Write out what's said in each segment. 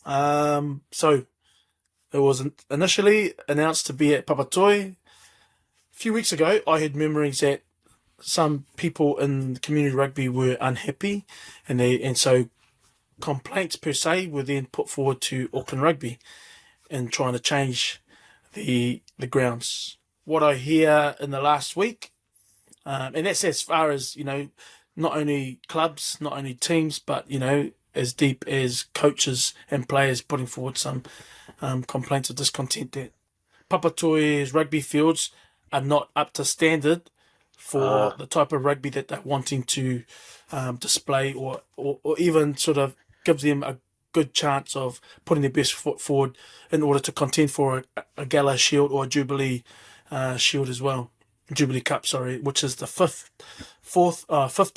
So it was initially announced to be at Papatoi. A few weeks ago, I had memories that some people in community rugby were unhappy, and so complaints per se were then put forward to Auckland Rugby in trying to change the grounds. What I hear in the last week, and that's as far as not only clubs, not only teams, but as deep as coaches and players putting forward some complaints of discontent that Papatoi's rugby fields are not up to standard for Uh, the type of rugby that they're wanting to display, or even sort of gives them a good chance of putting their best foot forward in order to contend for a Gallaher Shield or a Jubilee Shield as well. Jubilee Cup, sorry, which is the fifth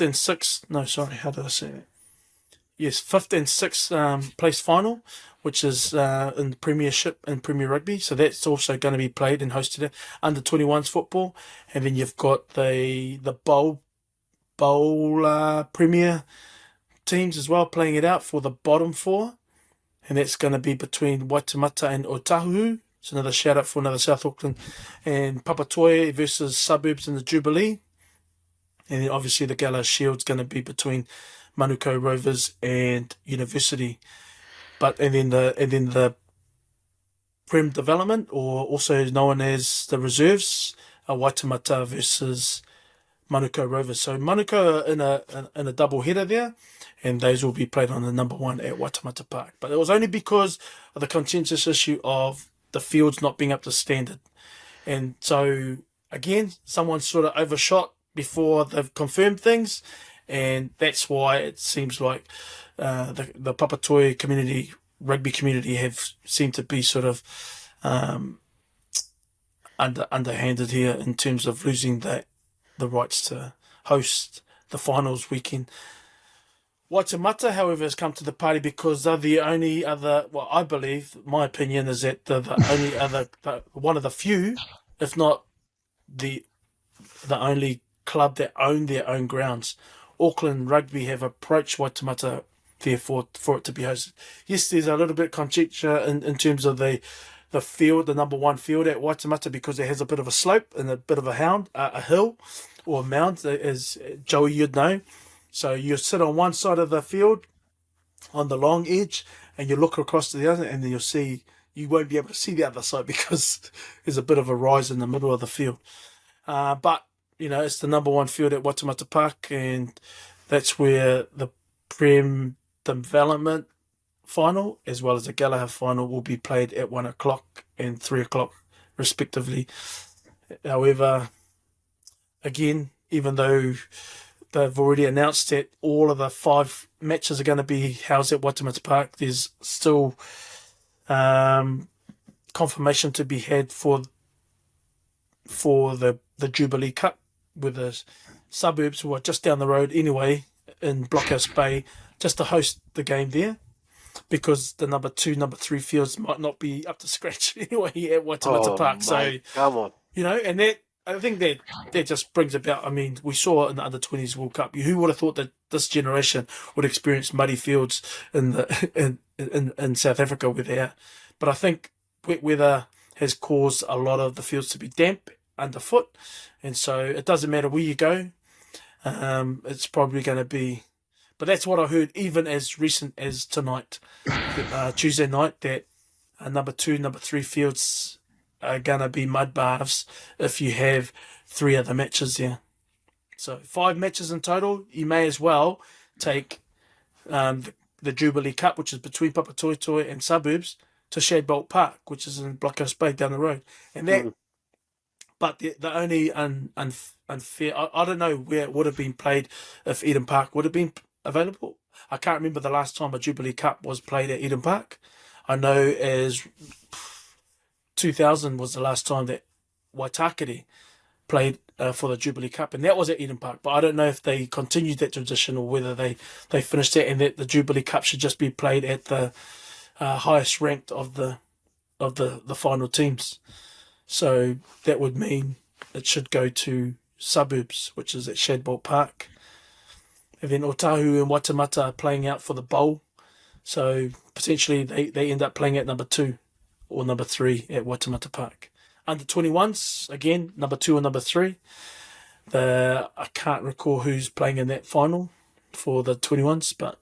and sixth. No, sorry, how did I say that? Yes, fifth and sixth place final, which is in the Premiership and Premier Rugby. So that's also going to be played and hosted at under 21s football, and then you've got the bowl Premier teams as well playing it out for the bottom four, and that's going to be between Waitemata and Otahu. It's another shout out for another South Auckland, and Papatoe versus Suburbs in the Jubilee, and then obviously the Gallaher Shield's going to be between Manukau Rovers and University. And then the Prem Development, or also known as the Reserves, Waitemata versus Manukau Rovers. So Manukau are in a double header there, and those will be played on the number one at Waitemata Park. But it was only because of the contentious issue of the fields not being up to standard. And so again, someone sort of overshot before they've confirmed things, and that's why it seems like the Papatoe community, rugby community, have seemed to be sort of underhanded here in terms of losing the rights to host the finals weekend. Waitemata, however, has come to the party because they're the only other. Well, I believe, my opinion is that they're the only other, one of the few, if not the only club that own their own grounds. Auckland Rugby have approached Waitemata, therefore, for it to be hosted. Yes, there's a little bit of conjecture in terms of the field, the number one field at Waitemata, because it has a bit of a slope and a bit of a hill or a mound, as Joey you'd know. So you sit on one side of the field on the long edge, and you look across to the other, and then you won't be able to see the other side because there's a bit of a rise in the middle of the field. But it's the number one field at Waitemata Park, and that's where the Prem Development final as well as the Gallaher final will be played at 1 o'clock and 3 o'clock respectively. However, again, even though they've already announced that all of the 5 matches are going to be housed at Waitemata Park, there's still confirmation to be had for the Jubilee Cup, with the Suburbs, who are just down the road anyway in Blockhouse Bay, just to host the game there, because the number 2, number 3 fields might not be up to scratch anyway at Waitemata oh, Park. So, mate, come on. and that, I think that just brings about. I mean, we saw in the under 20s World Cup. Who would have thought that this generation would experience muddy fields in the in South Africa where they are? But I think wet weather has caused a lot of the fields to be damp underfoot, and so it doesn't matter where you go. It's probably going to be. But that's what I heard, even as recent as tonight, Tuesday night, that number 2, number 3 fields are going to be mud baths if you have 3 other matches there. So 5 matches in total. You may as well take the Jubilee Cup, which is between Papatoetoe and Suburbs, to Shadbolt Park, which is in Blockhouse Bay down the road. And that, Mm. but the only unfair, I don't know where it would have been played if Eden Park would have been available. I can't remember the last time a Jubilee Cup was played at Eden Park. I know as 2000 was the last time that Waitakere played for the Jubilee Cup, and that was at Eden Park. But I don't know if they continued that tradition or whether they finished it, and that the Jubilee Cup should just be played at the highest ranked of the final teams. So that would mean it should go to Suburbs, which is at Shadbolt Park. And then Otahu and Waitemata are playing out for the bowl. So potentially they end up playing at number 2 or number 3 at Waitemata Park. Under 21s, again, number 2 or number 3. I can't recall who's playing in that final for the 21s, but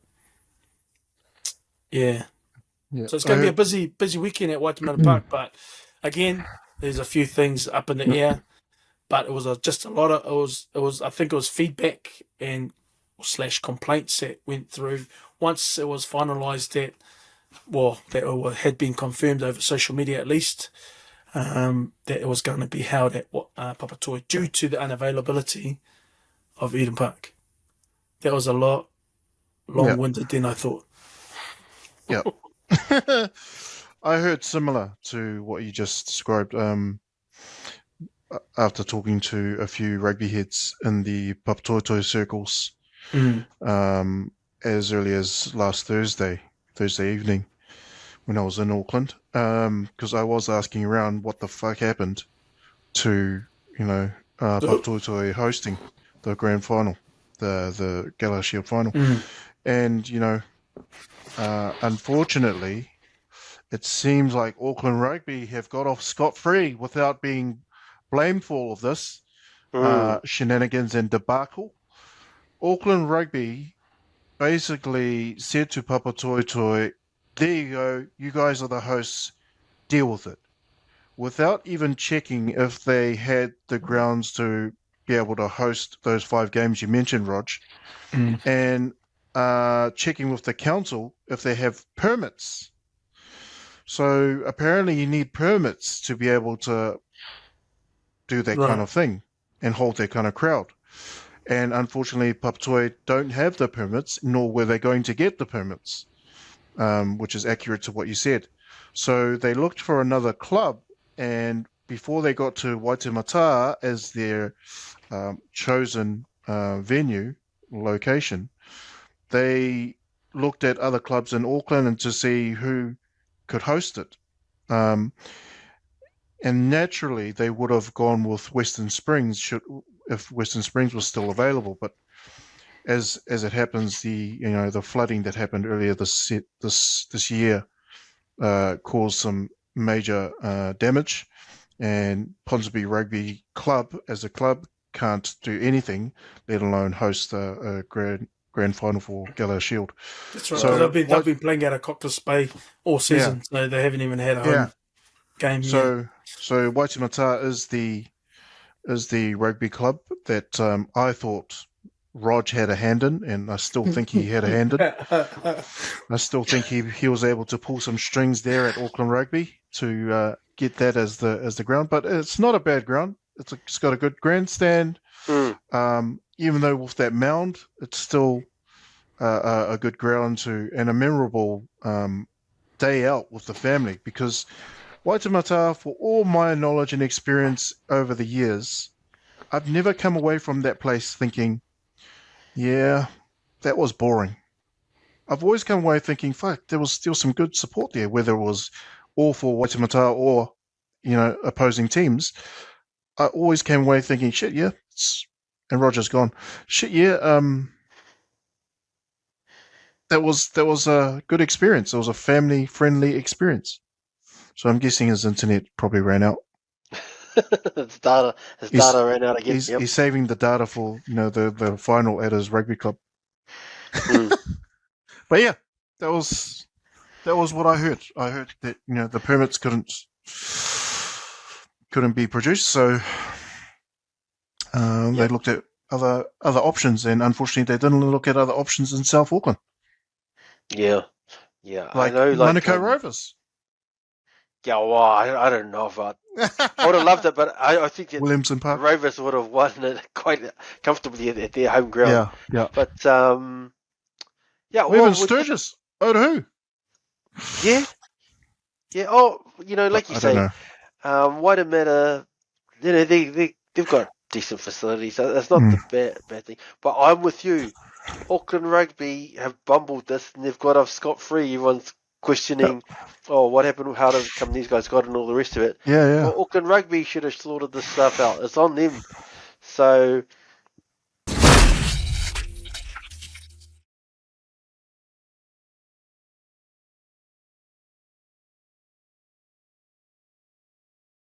yeah. So it's going to be a busy weekend at Waitemata Park, but again, there's a few things up in the air. But it was just a lot of it was I think it was feedback and / complaints that went through once it was finalised that had been confirmed over social media at least, that it was going to be held at Papatoetoe due to the unavailability of Eden Park. That was a lot long-winded than I thought. Yeah. I heard similar to what you just described. After talking to a few rugby heads in the Papatoetoe circles, as early as last Thursday evening, when I was in Auckland, because I was asking around what the fuck happened to Papatoetoe hosting the grand final, the Gallaher Shield final, and unfortunately, it seems like Auckland Rugby have got off scot-free without being blamed for all of this shenanigans and debacle. Auckland Rugby basically said to Papatoetoe, there you go, you guys are the hosts, deal with it. Without even checking if they had the grounds to be able to host those 5 games you mentioned, Rog, and checking with the council if they have permits. So apparently you need permits to be able to do that kind of thing and hold that kind of crowd. And unfortunately, Papatoetoe don't have the permits, nor were they going to get the permits, which is accurate to what you said. So they looked for another club, and before they got to Waitemata as their chosen venue location, they looked at other clubs in Auckland and to see who could host it. And naturally, they would have gone with Western Springs if Western Springs was still available. But as it happens, the flooding that happened earlier this year caused some major damage, and Ponsonby Rugby Club as a club can't do anything, let alone host a grand final for Gallaher Shield. That's right. So they've been playing out of Cocktail Bay all season, so they haven't even had a home game yet. So Waitemata is the rugby club that I thought Rog had a hand in, and I still think he had a hand in. I still think he was able to pull some strings there at Auckland Rugby to get that as the ground. But it's not a bad ground. It's got a good grandstand. Even though with that mound, it's still a good ground and a memorable day out with the family, because Waitemata, for all my knowledge and experience over the years, I've never come away from that place thinking, yeah, that was boring. I've always come away thinking, fuck, there was still some good support there, whether it was all for Waitemata or, opposing teams. I always came away thinking, shit, yeah, and Roger's gone. Shit, yeah, that was a good experience. It was a family-friendly experience. So I'm guessing his internet probably ran out. His data ran out again. He's saving the data for the final at his rugby club. But yeah, that was what I heard. I heard that the permits couldn't be produced, so they looked at other options, and unfortunately, they didn't look at other options in South Auckland. Yeah. Like I know, Manukau Rovers. Yeah, well, I don't know if I would have loved it, but I think that Williamson Park. Rovers would have won it quite comfortably at their home ground. Yeah. But even Sturgis. Otahu. Yeah. Oh, like you say, Waitemata, they've got decent facilities, so that's not the bad thing. But I'm with you. Auckland Rugby have bumbled this, and they've got off scot-free. Everyone's questioning, what happened? How did come these guys got, and all the rest of it. Yeah. Well, Auckland Rugby should have sorted this stuff out. It's on them. So